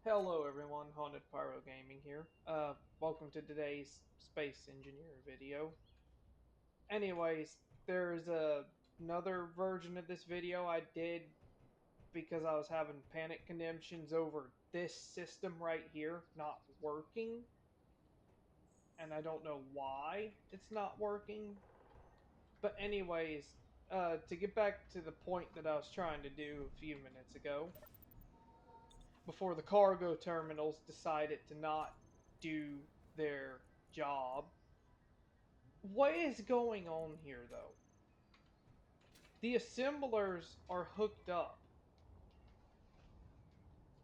Hello everyone, Haunted Pyro Gaming here. Welcome to today's Space Engineer video. Anyways, there's another version of this video I did because I was having panic conniptions over this system right here not working. And I don't know why it's not working. But anyways, to get back to the point that I was trying to do a few minutes ago, before the cargo terminals decided to not do their job. What is going on here, though? The assemblers are hooked up.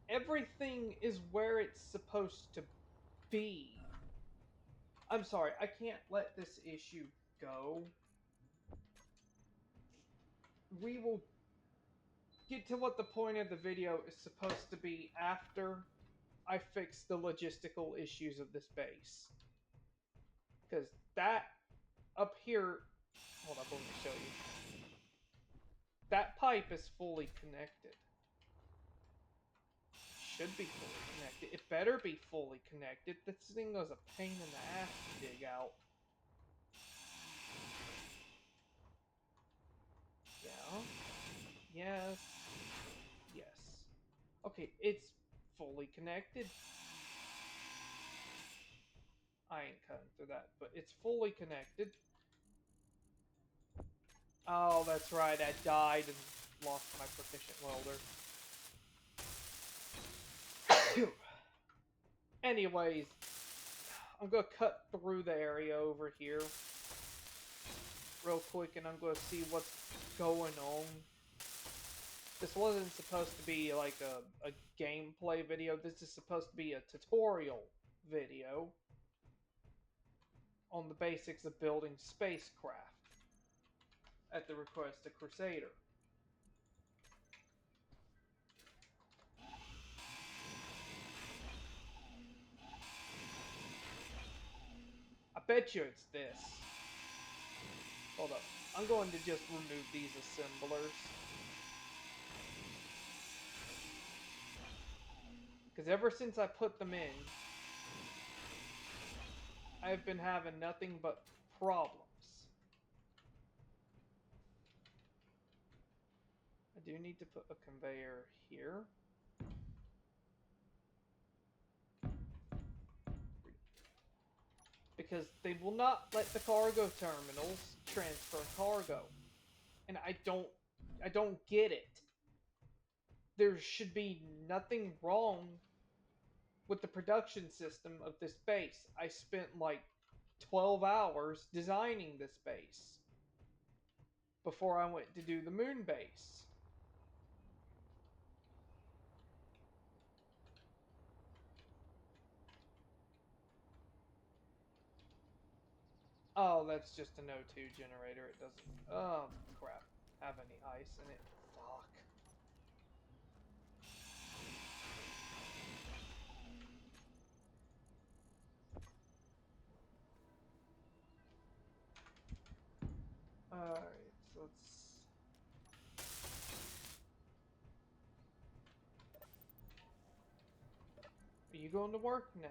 Everything is where it's supposed to be. I'm sorry, I can't let this issue go. We will get to what the point of the video is supposed to be after I fix the logistical issues of this base. Because that up here, hold up, let me show you. That pipe is fully connected. Should be fully connected. It better be fully connected. This thing was a pain in the ass to dig out. Yeah. Yes. Yes. Okay, it's fully connected. I ain't cutting through that, but it's fully connected. Oh, that's right. I died and lost my proficient welder. Anyways, I'm gonna cut through the area over here real quick and I'm gonna see what's going on. This wasn't supposed to be like a gameplay video. This is supposed to be a tutorial video on the basics of building spacecraft at the request of Crusader. I bet you it's this. Hold up. I'm going to just remove these assemblers. Because ever since I put them in, I've been having nothing but problems. I do need to put a conveyor here. Because they will not let the cargo terminals transfer cargo. And I don't get it. There should be nothing wrong with the production system of this base. I spent like 12 hours designing this base before I went to do the moon base. Oh, that's just an O2 generator. It doesn't. Oh, crap. Have any ice in it. Fuck. Alright, so let's. Are you going to work now?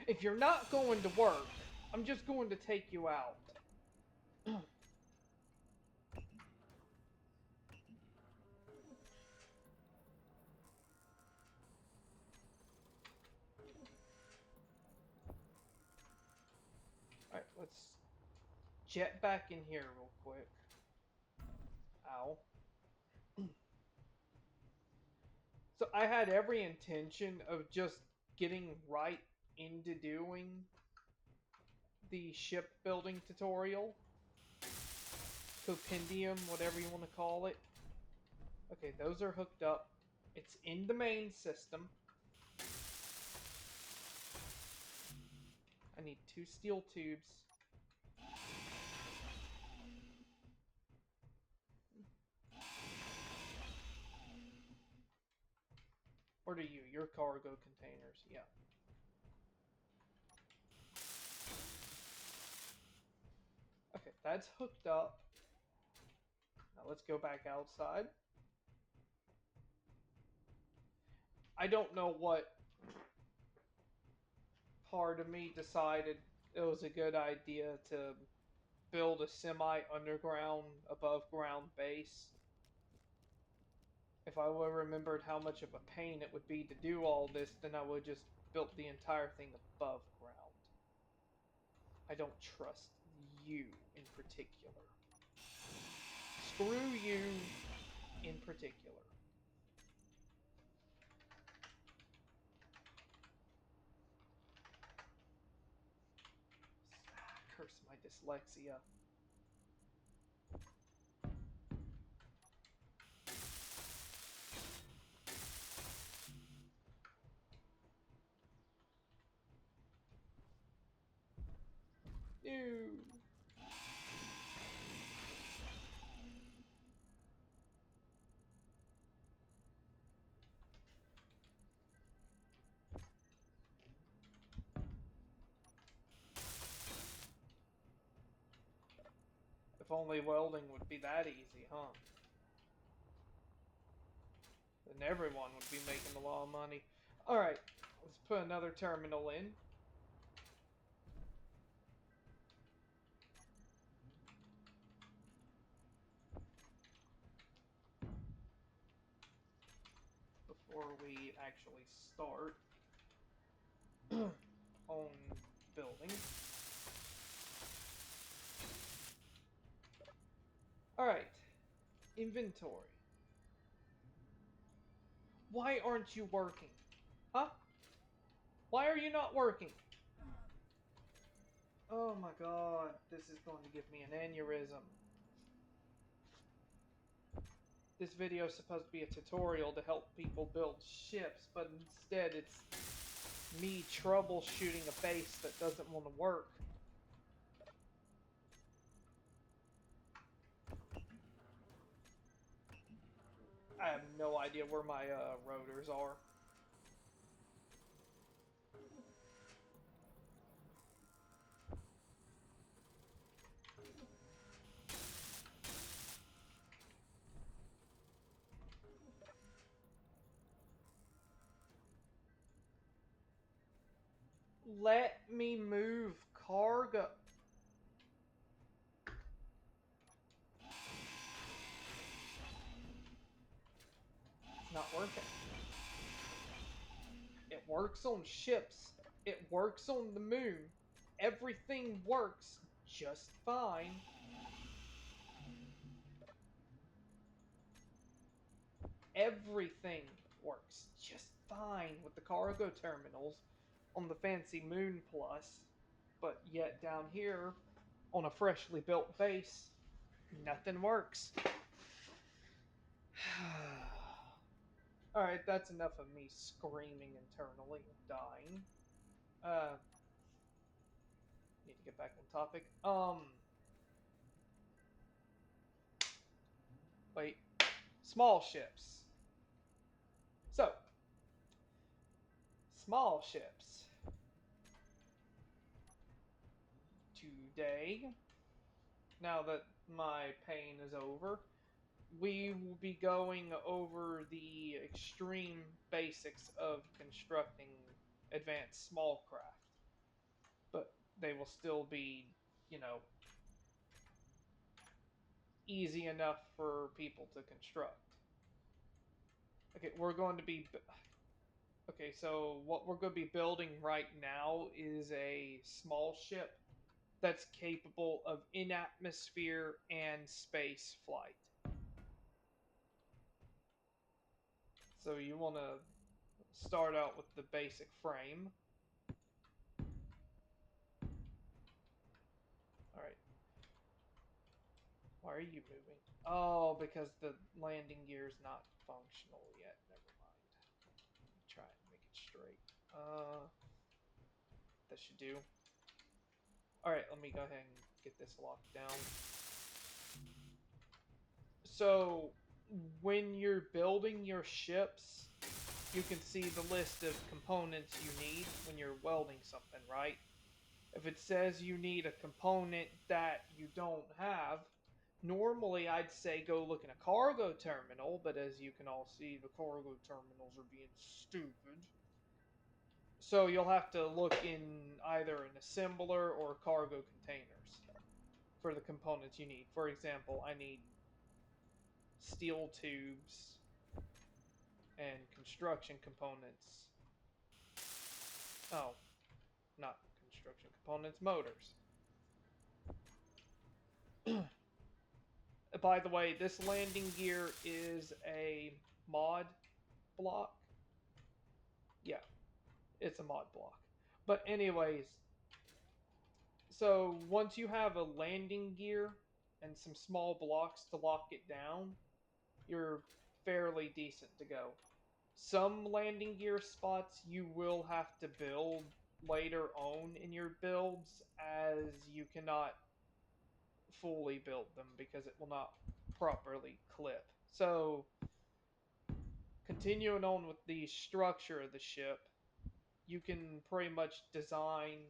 If you're not going to work, I'm just going to take you out. Alright, let's jet back in here real quick. Ow. So I had every intention of just getting right into doing the ship building tutorial. Compendium, whatever you want to call it. Okay, those are hooked up. It's in the main system. I need 2 steel tubes. Or do you? Your cargo containers, yeah. Okay. That's hooked up. Now let's go back outside. I don't know what part of me decided it was a good idea to build a semi underground, above ground base. If I would have remembered how much of a pain it would be to do all this, then I would have just built the entire thing above ground. I don't trust you in particular. Screw you in particular. Curse my dyslexia. Ew. If only welding would be that easy, huh? Then everyone would be making a lot of money. Alright, let's put another terminal in. Before we actually start on building. Alright, inventory. Why aren't you working? Huh? Why are you not working? Oh my god, this is going to give me an aneurysm. This video is supposed to be a tutorial to help people build ships, but instead it's me troubleshooting a base that doesn't want to work. I have no idea where my rotors are. Let me move cargo. It's not working. It works on ships. It works on the moon. Everything works just fine. Everything works just fine with the cargo terminals on the fancy Moon Plus. But yet down here, on a freshly built base, nothing works. Alright, that's enough of me screaming internally and dying. Uh, need to get back on topic. Wait. Small ships. So, small ships. Today, now that my pain is over, we will be going over the extreme basics of constructing advanced small craft. But they will still be, you know, easy enough for people to construct. Okay, we're going to be. Okay, so what we're going to be building right now is a small ship that's capable of in atmosphere and space flight. So you want to start out with the basic frame. All right. Why are you moving? Oh, because the landing gear is not functional yet. Never mind. Let me try and make it straight. That should do. All right, let me go ahead and get this locked down. So, when you're building your ships, you can see the list of components you need when you're welding something, right? If it says you need a component that you don't have, normally I'd say go look in a cargo terminal, but as you can all see, the cargo terminals are being stupid. So you'll have to look in either an assembler or cargo containers for the components you need. For example, I need steel tubes and construction components. Oh, not construction components, motors. By the way, this landing gear is a mod block. Yeah, it's a mod block. But anyways, so once you have a landing gear and some small blocks to lock it down, you're fairly decent to go. Some landing gear spots you will have to build later on in your builds, as you cannot fully build them because it will not properly clip. So, continuing on with the structure of the ship, you can pretty much design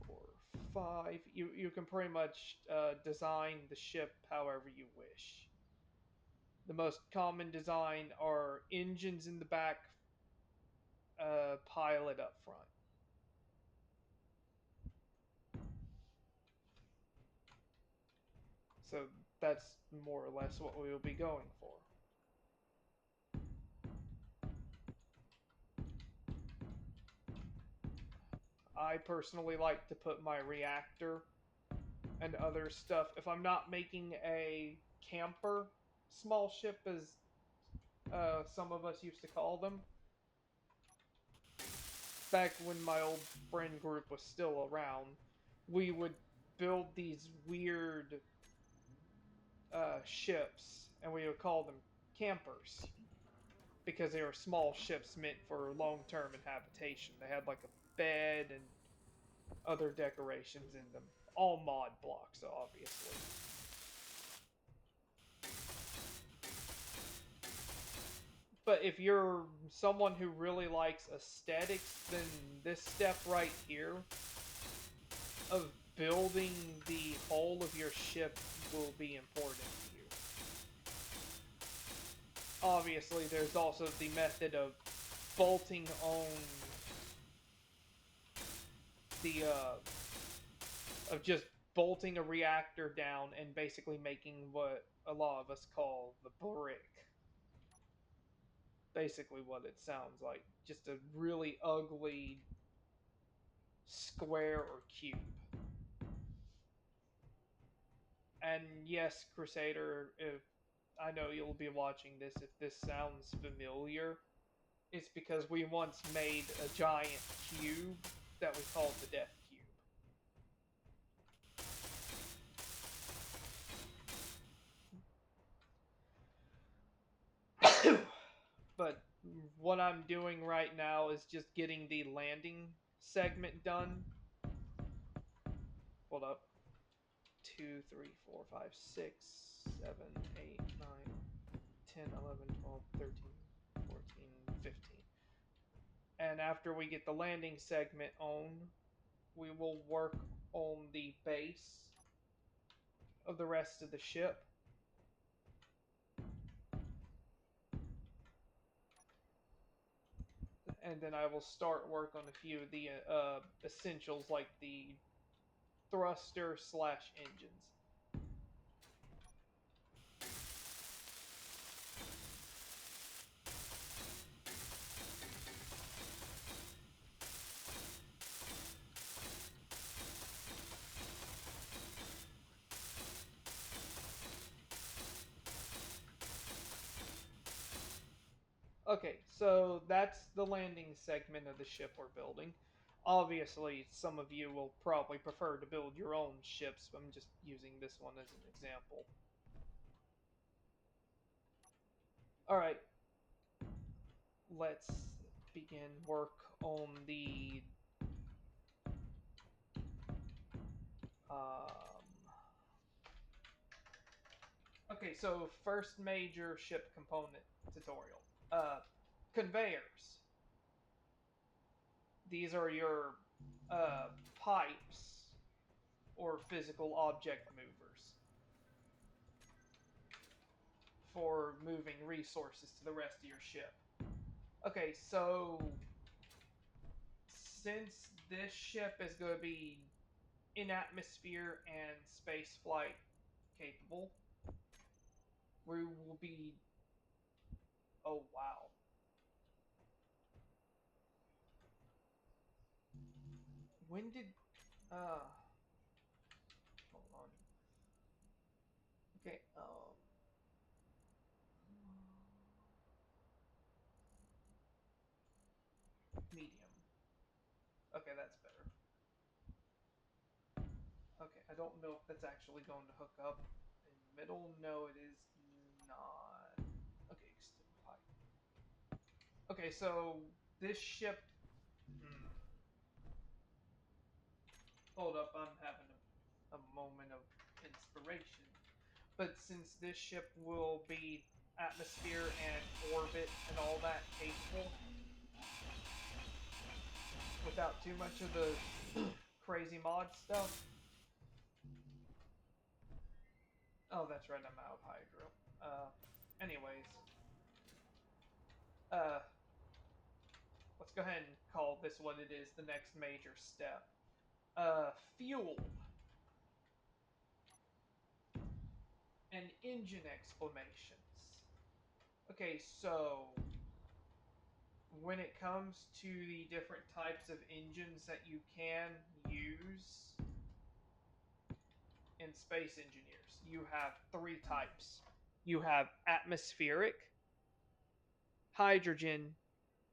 4, 5. You can pretty much design the ship however you wish. The most common design are engines in the back, pilot up front. So that's more or less what we will be going for. I personally like to put my reactor and other stuff. If I'm not making a camper small ship, as some of us used to call them, back when my old friend group was still around, we would build these weird ships, and we would call them campers because they were small ships meant for long-term habitation. They had like a bed and other decorations in them, all mod blocks, obviously. But if you're someone who really likes aesthetics, then this step right here of building the whole of your ship will be important to you. Obviously, there's also the method of bolting on the of just bolting a reactor down and basically making what a lot of us call the brick. Basically, what it sounds like, just a really ugly square or cube. And yes, Crusader, if I know you'll be watching this, if this sounds familiar, it's because we once made a giant cube that we called the Death Cube. But what I'm doing right now is just getting the landing segment done. Hold up. 2, 3, 4, 5, 6, 7, 8, 9, 10, 11, 12, 13, 14, 15. And after we get the landing segment on, we will work on the base of the rest of the ship. And then I will start work on a few of the essentials like the thruster slash engines. Okay, so that's the landing segment of the ship we're building. Obviously, some of you will probably prefer to build your own ships, but I'm just using this one as an example. Alright, let's begin work on the okay, so first major ship component tutorial. Conveyors. these are your pipes or physical object movers for moving resources to the rest of your ship. Okay, so since this ship is going to be in atmosphere and space flight capable, we will be. Oh, wow. When did. Uh. Hold on. Okay, medium. Okay, that's better. Okay, I don't know if that's actually going to hook up in the middle. No, it is not. Okay, extend pipe. Okay, so this ship. Hmm, hold up, I'm having a moment of inspiration. But since this ship will be atmosphere and orbit and all that capable, without too much of the crazy mod stuff. Oh, that's right, I'm out of hydro. Uh, anyways, uh, let's go ahead and call this what it is, the next major step. Fuel and engine exclamations. Okay, so when it comes to the different types of engines that you can use in Space Engineers, you have three types. You have atmospheric, hydrogen,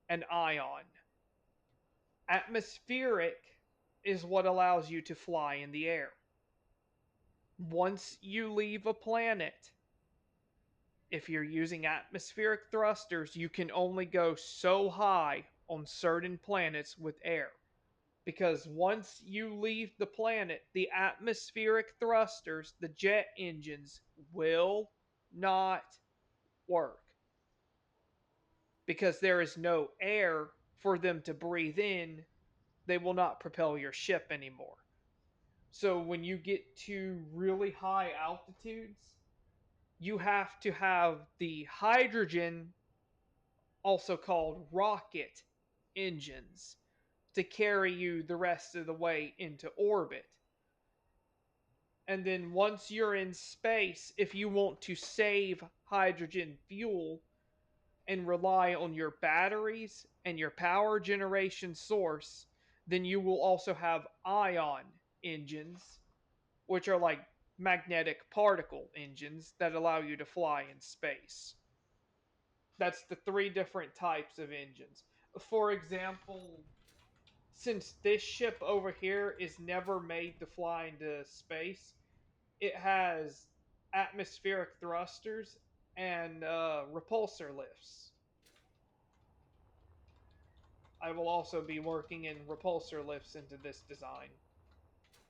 and ion. Atmospheric is what allows you to fly in the air. Once you leave a planet, if you're using atmospheric thrusters, you can only go so high on certain planets with air. Because once you leave the planet, the atmospheric thrusters, the jet engines, will not work. Because there is no air for them to breathe in, they will not propel your ship anymore. So when you get to really high altitudes, you have to have the hydrogen, also called rocket engines, to carry you the rest of the way into orbit. And then once you're in space, if you want to save hydrogen fuel and rely on your batteries and your power generation source, then you will also have ion engines, which are like magnetic particle engines that allow you to fly in space. That's the three different types of engines. For example, since this ship over here is never made to fly into space, it has atmospheric thrusters and repulsor lifts. I will also be working in repulsor lifts into this design.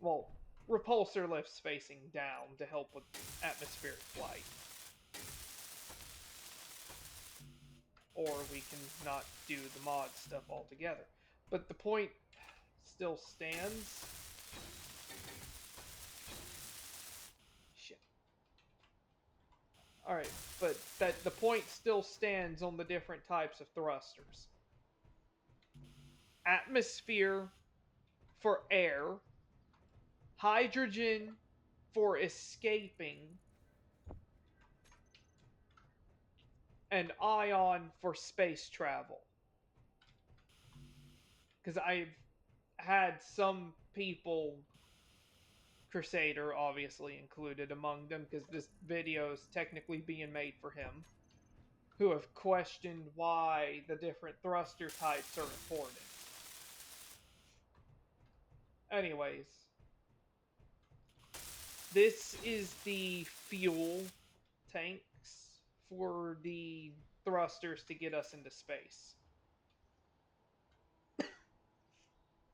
Well, repulsor lifts facing down to help with atmospheric flight. Or we can not do the mod stuff altogether. But the point still stands. Shit. Alright, but that the point still stands on the different types of thrusters. Atmosphere for air, hydrogen for escaping, and ion for space travel. Because I've had some people, Crusader obviously included among them, because this video is technically being made for him, who have questioned why the different thruster types are important. Anyways, this is the fuel tanks for the thrusters to get us into space.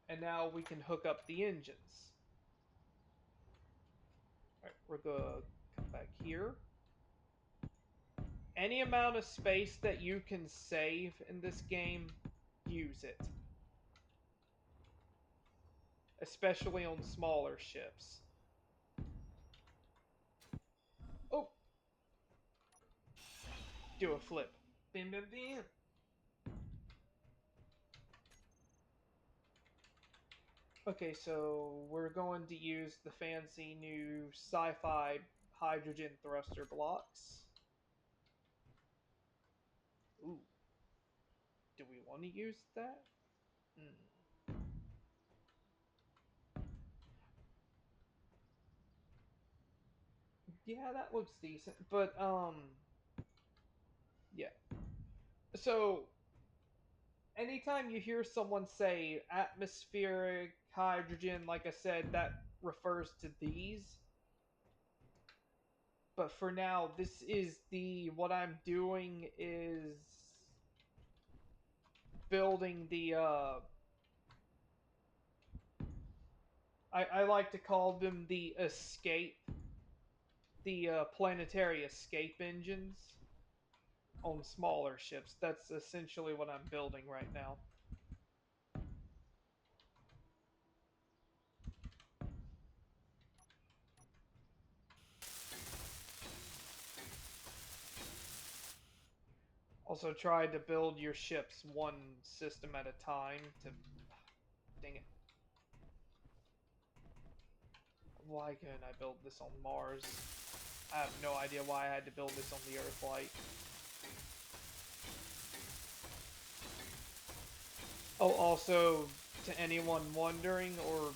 And now we can hook up the engines. Alright, we're gonna come back here. Any amount of space that you can save in this game, use it. especially on smaller ships. Oh, do a flip. Bam, bam, bam. Okay, so we're going to use the fancy new sci-fi hydrogen thruster blocks. Ooh, do we want to use that? Hmm. Yeah, that looks decent, but yeah. So anytime you hear someone say atmospheric hydrogen, like I said, that refers to these. But for now, this is the what I'm doing is building the I like to call them the escape, the planetary escape engines on smaller ships. That's essentially what I'm building right now. Also, try to build your ships one system at a time to. Dang it. Why couldn't I build this on Mars? I have no idea why I had to build this on the Earthlight. Oh, also, to anyone wondering, or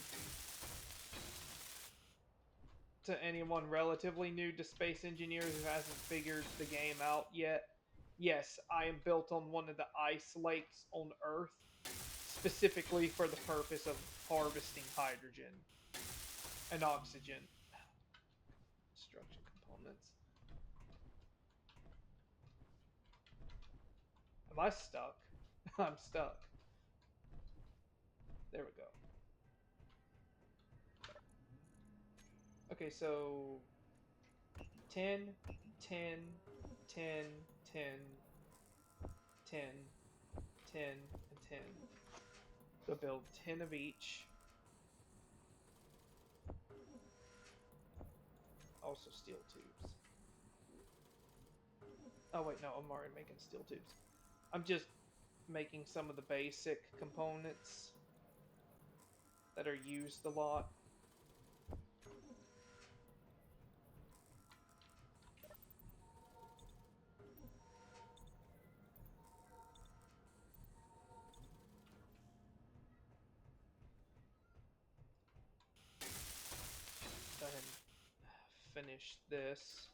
to anyone relatively new to space engineers who hasn't figured the game out yet, yes, I am built on one of the ice lakes on Earth, specifically for the purpose of harvesting hydrogen and oxygen. Construction components. Am I stuck? I'm stuck. There we go. Okay, so 10, 10, 10, 10, 10, 10, and 10. So build 10 of each. Also steel tubes. Oh wait, no, I'm already making steel tubes. I'm just making some of the basic components that are used a lot. Go ahead and finish this.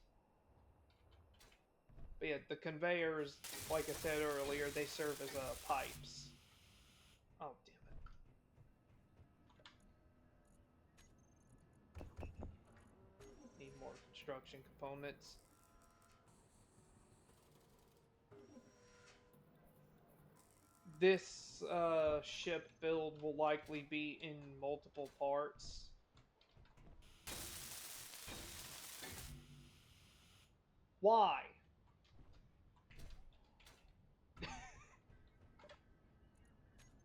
But yeah, the conveyors, like I said earlier, they serve as pipes. Oh, damn it. Need more construction components. This ship build will likely be in multiple parts. Why?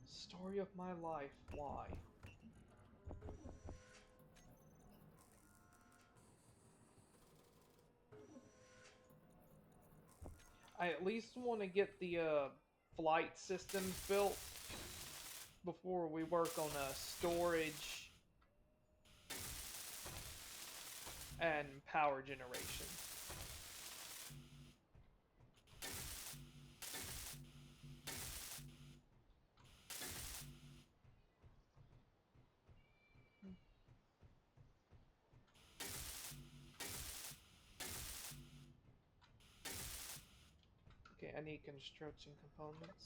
Story of my life. Why? I at least want to get the flight systems built before we work on storage and power generation. Okay, I need construction components.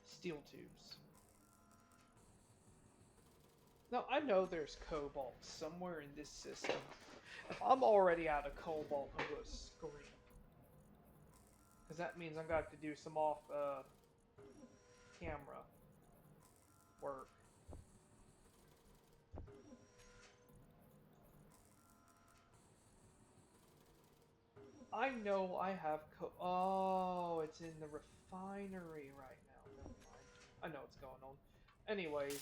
Steel tubes. Now, I know there's cobalt somewhere in this system. If I'm already out of cobalt, I'm going to scream. Because that means I'm going to have to do some off camera work. I know I have oh, it's in the refinery right now. Never mind. I know what's going on. Anyways.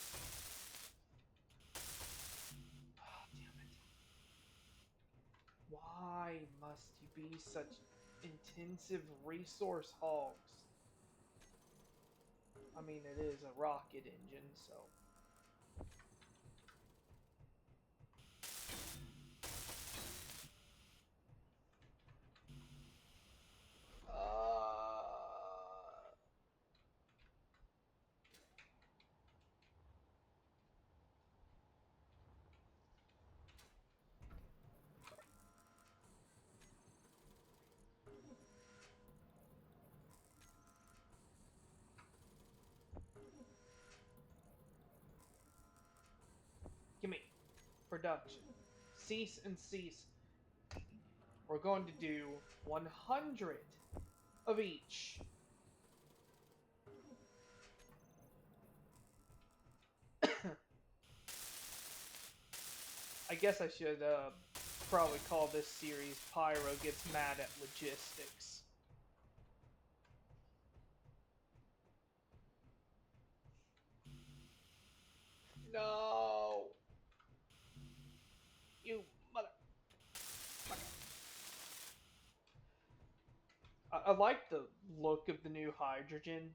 Oh, damn it. Why must you be such intensive resource hogs? I mean, it is a rocket engine, so. Uh, Gimme. Production. Cease and cease. We're going to do 100 of each. I guess I should probably call this series Pyro Gets Mad at Logistics. No! You mother. I like the look of the new hydrogen.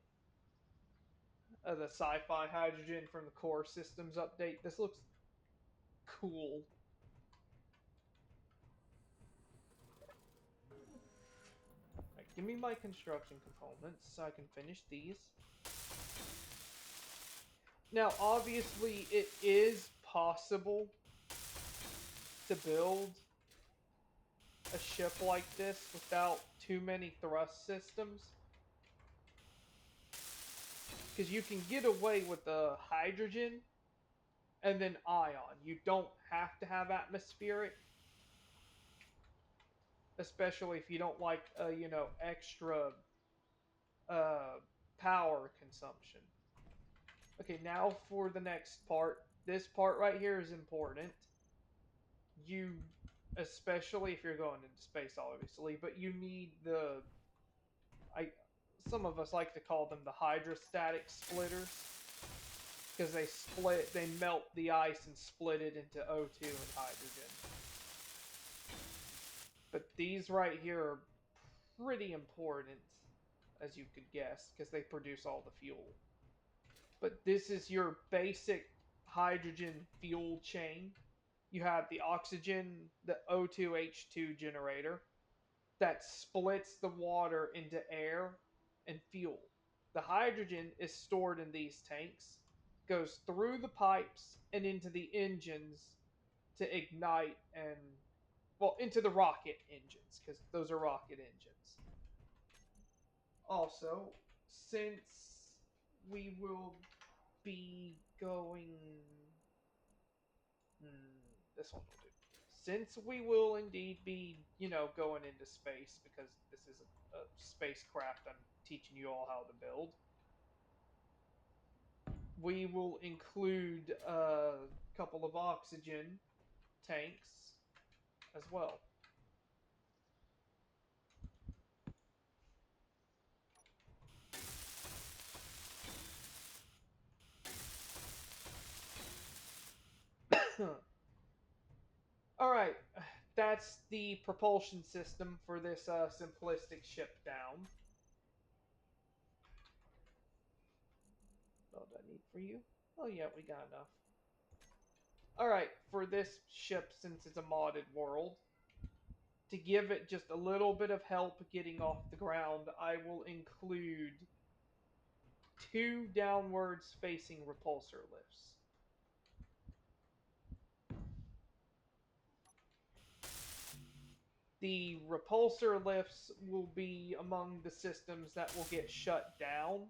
The sci-fi hydrogen from the core systems update. This looks cool. Right, give me my construction components so I can finish these. Now, obviously, it is possible to build a ship like this without too many thrust systems. Because you can get away with the hydrogen and then ion. You don't have to have atmospheric, especially if you don't like, extra uh, power consumption. Okay, now for the next part. This part right here is important. You, especially if you're going into space, obviously, but you need the I. Some of us like to call them the hydrostatic splitters because they melt the ice and split it into O2 and hydrogen. But these right here are pretty important, as you could guess, because they produce all the fuel. But this is your basic hydrogen fuel chain. You have the oxygen, the O2H2 generator that splits the water into air and fuel. The hydrogen is stored in these tanks, goes through the pipes and into the engines to ignite and, well, into the rocket engines, because those are rocket engines. Also, since we will be going. Hmm, this one will do. Since we will indeed be, going into space, because this is a spacecraft I'm teaching you all how to build, we will include a couple of oxygen tanks as well. All right, that's the propulsion system for this simplistic ship down. What do I need for you? Oh yeah, we got enough. All right, for this ship, since it's a modded world, to give it just a little bit of help getting off the ground, I will include two downwards facing repulsor lifts. The repulsor lifts will be among the systems that will get shut down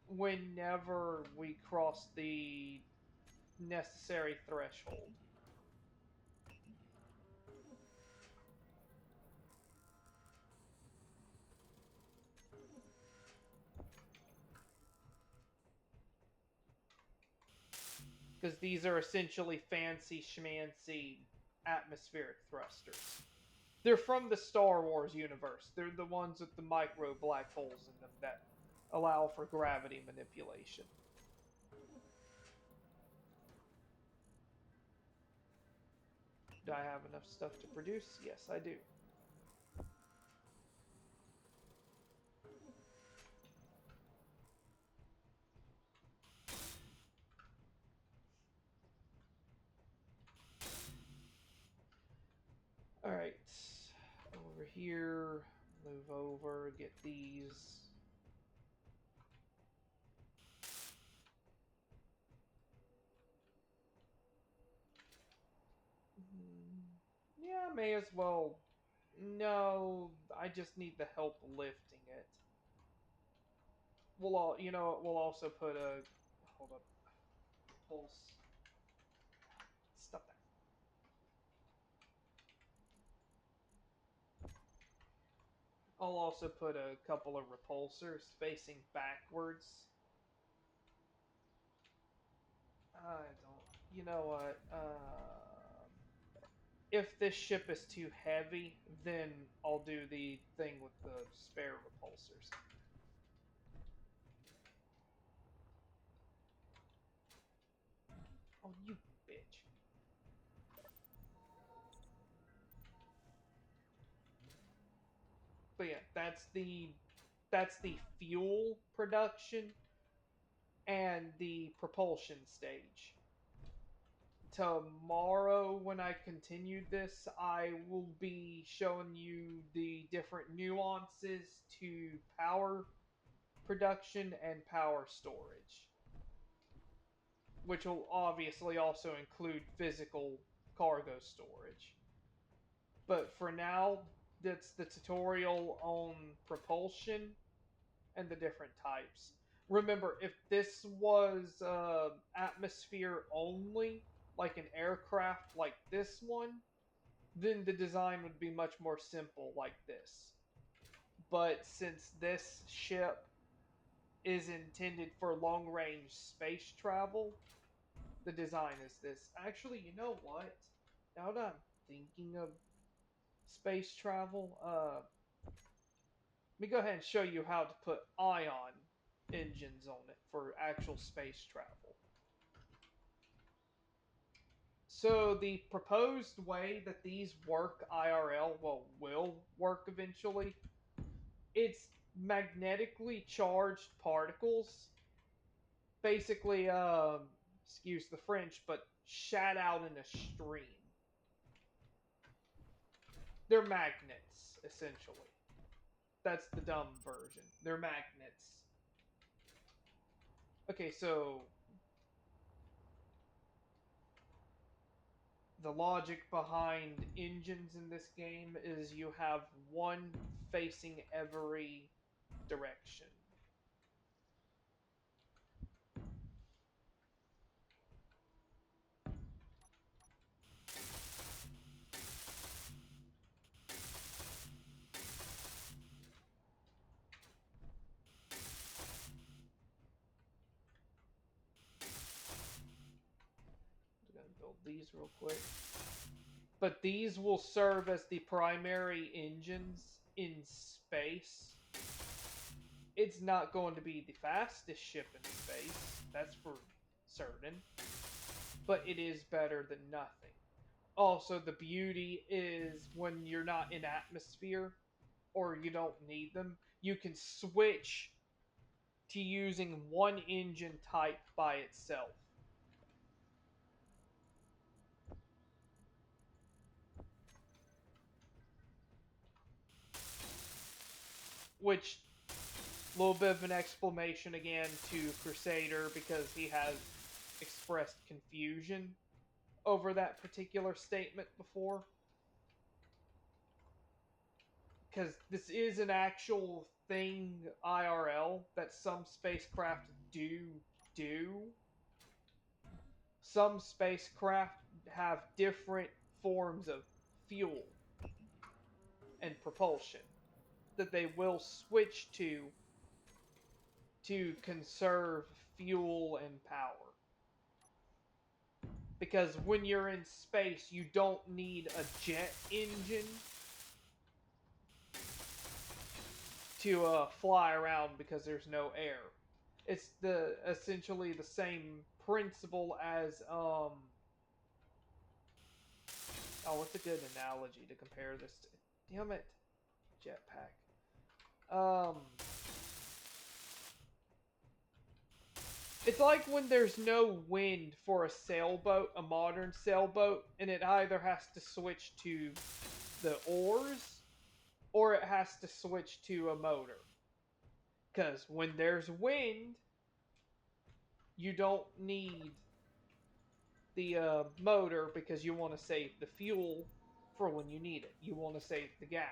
whenever we cross the necessary threshold. Because these are essentially fancy schmancy atmospheric thrusters. They're from the Star Wars universe. They're the ones with the micro black holes in them that allow for gravity manipulation. Do I have enough stuff to produce? Yes, I do. Alright. Over here. Move over. Get these. Yeah, may as well. No, I just need the help lifting it. We'll all, we'll also put a. Hold up. Pulse. Stop that. I'll also put a couple of repulsors facing backwards. I don't. You know what? If this ship is too heavy, then I'll do the thing with the spare repulsors. Oh, you bitch. But yeah, that's the fuel production and the propulsion stage. Tomorrow, when I continue this, I will be showing you the different nuances to power production and power storage, which will obviously also include physical cargo storage. But for now, that's the tutorial on propulsion and the different types. Remember, if this was atmosphere only, like an aircraft like this one, then the design would be much more simple like this. But since this ship is intended for long range space travel, the design is this. Actually, you know what? Now that I'm thinking of space travel, let me go ahead and show you how to put ion engines on it for actual space travel. So the proposed way that these work IRL, well, will work eventually, it's magnetically charged particles, basically, excuse the French, but shat out in a stream. They're magnets, essentially. That's the dumb version. They're magnets. Okay, so the logic behind engines in this game is you have one facing every direction. I'm gonna build these real quick. But these will serve as the primary engines in space. It's not going to be the fastest ship in space, that's for certain, but it is better than nothing. Also, the beauty is when you're not in atmosphere or you don't need them, you can switch to using one engine type by itself. Which, a little bit of an explanation again to Crusader because he has expressed confusion over that particular statement before. Because this is an actual thing IRL that some spacecraft do. Some spacecraft have different forms of fuel and propulsion that they will switch to conserve fuel and power. Because when you're in space, you don't need a jet engine to fly around because there's no air. It's the essentially the same principle as oh, what's a good analogy to compare this to? Damn it, jetpack. Um, it's like when there's no wind for a sailboat, a modern sailboat, and it either has to switch to the oars or it has to switch to a motor. Because when there's wind, you don't need the motor because you want to save the fuel for when you need it. You want to save the gas.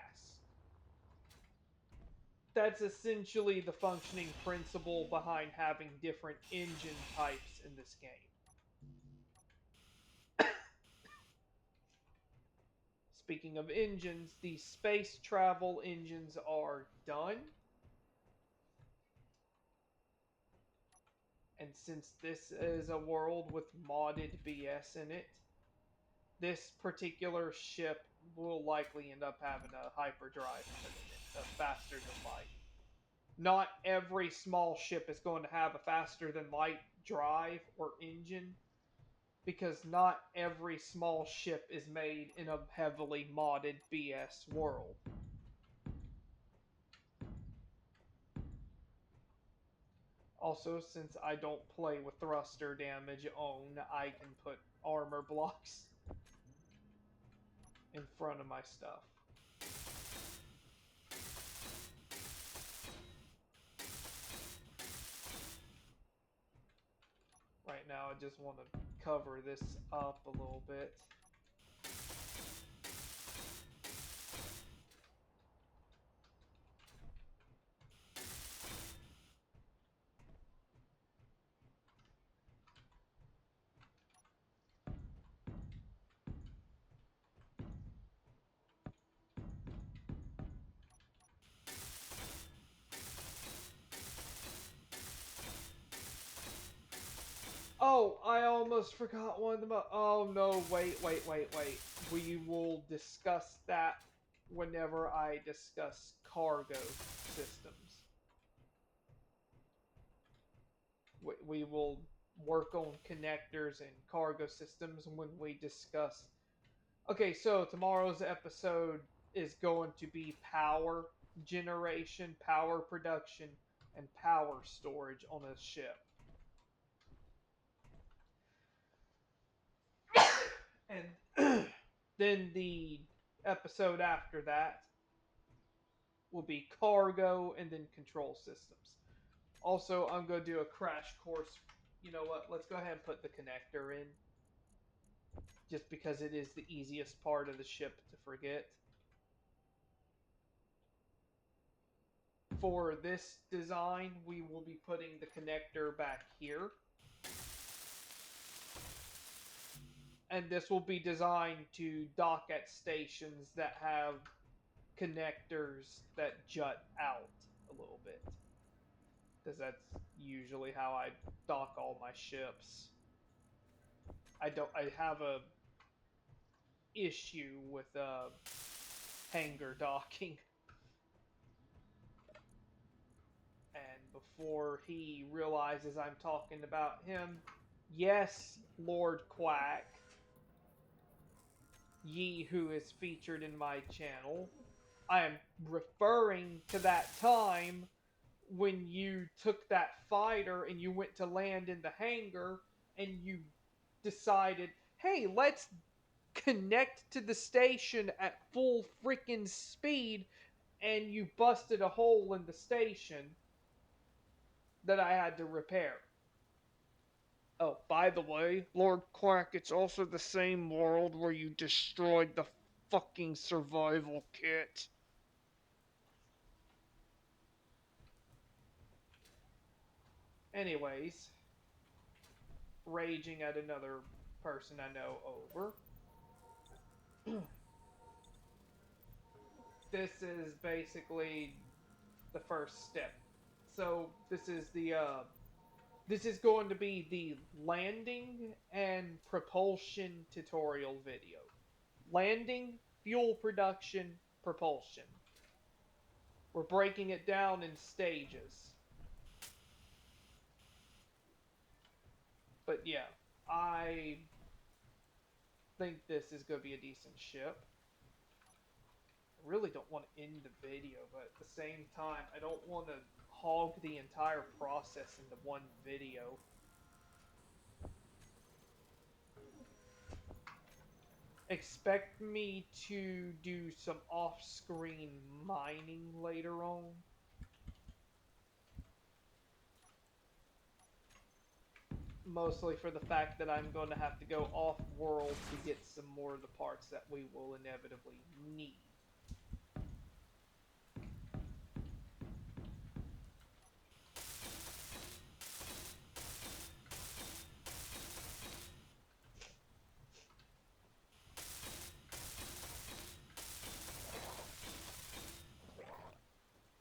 That's essentially the functioning principle behind having different engine types in this game. Speaking of engines, the space travel engines are done. And since this is a world with modded BS in it, this particular ship will likely end up having a hyperdrive put in it, a faster than light. Not every small ship is going to have a faster than light drive or engine because not every small ship is made in a heavily modded BS world. Also, since I don't play with thruster damage on, I can put armor blocks in front of my stuff. Right now, I just want to cover this up a little bit. Oh, I almost forgot one of the. Oh no! Wait! We will discuss that whenever I discuss cargo systems. We will work on connectors and cargo systems when we discuss. Okay, so tomorrow's episode is going to be power generation, power production, and power storage on a ship. And then the episode after that will be cargo and then control systems. Also, I'm going to do a crash course. You know what? Let's go ahead and put the connector in just because it is the easiest part of the ship to forget. For this design, we will be putting the connector back here. And this will be designed to dock at stations that have connectors that jut out a little bit. Because that's usually how I dock all my ships. I have a issue with hangar docking. And before he realizes I'm talking about him, yes, Lord Quack, ye who is featured in my channel, I am referring to that time when you took that fighter and you went to land in the hangar and you decided, hey, let's connect to the station at full freaking speed, and you busted a hole in the station that I had to repair. Oh, by the way, Lord Quack, it's also the same world where you destroyed the fucking survival kit. Anyways, raging at another person I know over. This is basically the first step. So this is going to be the landing and propulsion tutorial video. Landing, fuel production, propulsion. We're breaking it down in stages. But yeah, I think this is going to be a decent ship. I really don't want to end the video, but at the same time, I don't want to hog the entire process into one video. Expect me to do some off-screen mining later on. Mostly for the fact that I'm going to have to go off-world to get some more of the parts that we will inevitably need.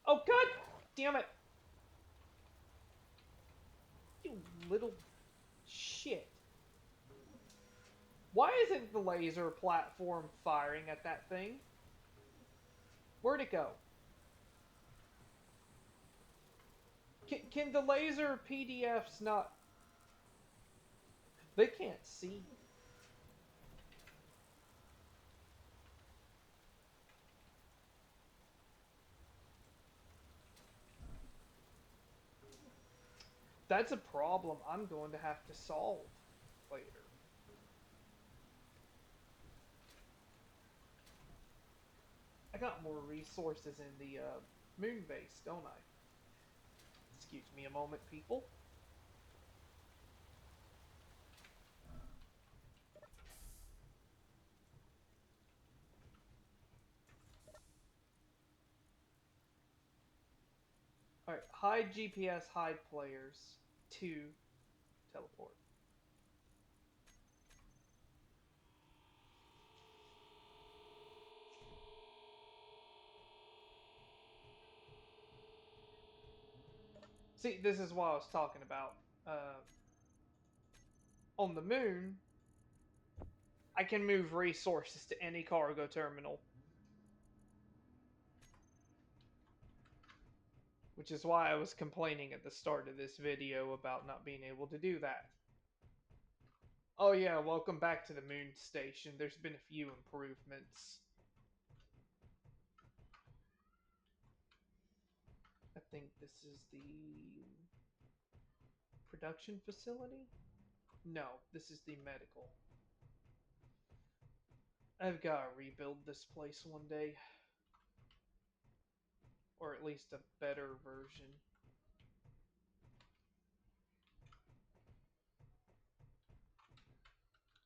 Oh god damn it! You little shit. Why isn't the laser platform firing at that thing? Where'd it go? Can the laser PDFs not... They can't see. That's a problem I'm going to have to solve later. I got more resources in the moon base, don't I? Excuse me a moment, people. Alright, hide GPS, hide players, to teleport. See, this is what I was talking about. On the moon, I can move resources to any cargo terminal. Which is why I was complaining at the start of this video about not being able to do that. Oh yeah, welcome back to the moon station. There's been a few improvements. I think this is the production facility? No, this is the medical. I've got to rebuild this place one day. Or at least a better version.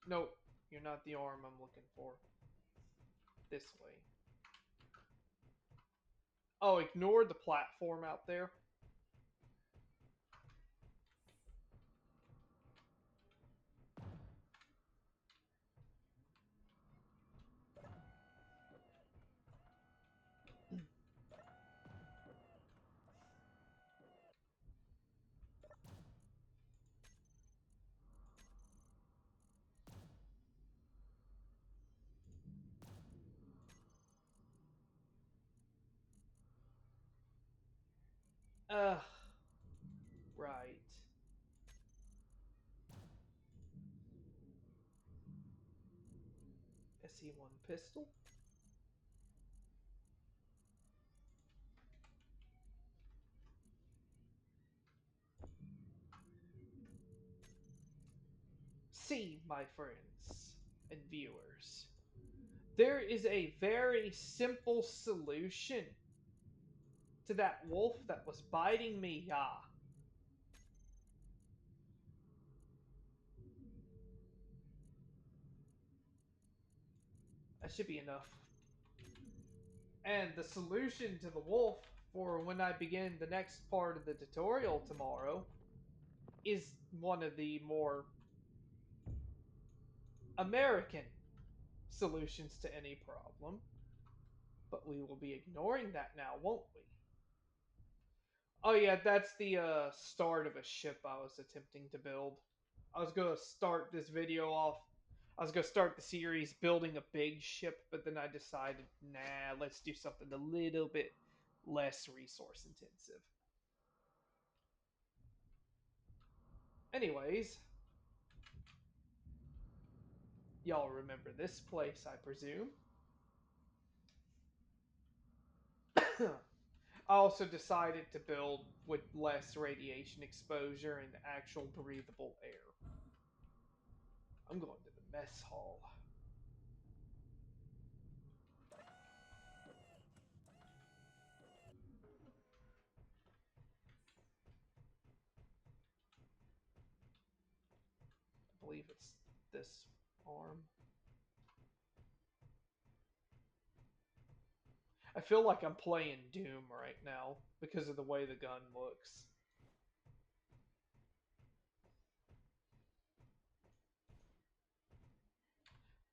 Nope, you're not the arm I'm looking for. This way. Oh, ignore the platform out there. Ugh. Right. SE1 pistol. See, my friends and viewers, there is a very simple solution to that wolf that was biting me. Ah, that should be enough. And the solution to the wolf for when I begin the next part of the tutorial tomorrow is one of the more American solutions to any problem. But we will be ignoring that now, won't we? Oh yeah, that's the start of a ship I was attempting to build. I was going to start this video off. I was going to start the series building a big ship, but then I decided, nah, let's do something a little bit less resource intensive. Anyways, y'all remember this place, I presume. I also decided to build with less radiation exposure and actual breathable air. I'm going to the mess hall. I believe it's this arm. I feel like I'm playing Doom right now because of the way the gun looks.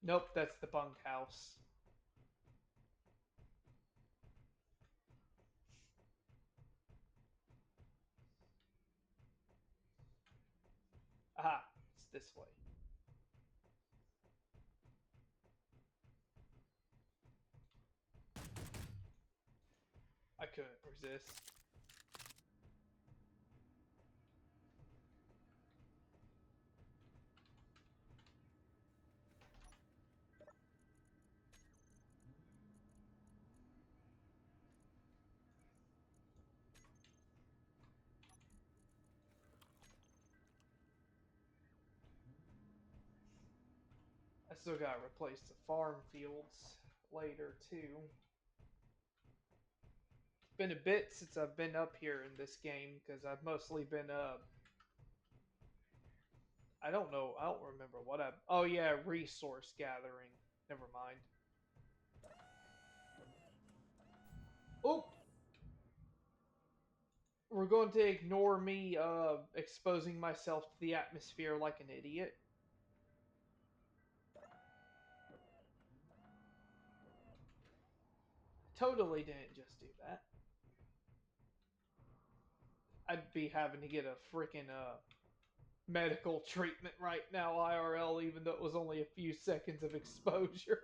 Nope, that's the bunkhouse. Aha, it's this way. I couldn't resist. I still gotta replace the farm fields later too. It's been a bit since I've been up here in this game because I've mostly been I don't know, I don't remember what I. Oh yeah, resource gathering. Never mind. Oh, we're going to ignore me exposing myself to the atmosphere like an idiot. Totally didn't just do that. I'd be having to get a freaking medical treatment right now, IRL, even though it was only a few seconds of exposure.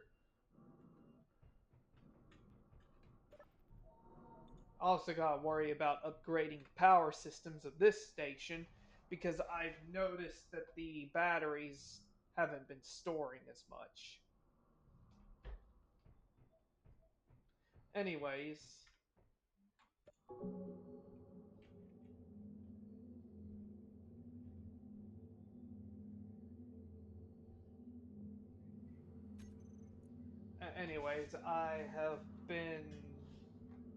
Also, gotta worry about upgrading the power systems of this station because I've noticed that the batteries haven't been storing as much. Anyways, I have been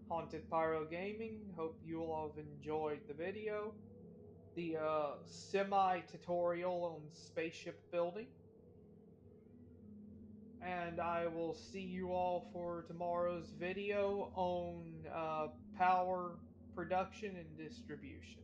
Haunted Pyro Gaming. Hope you all have enjoyed the video. The semi-tutorial on spaceship building. And I will see you all for tomorrow's video on power production and distribution.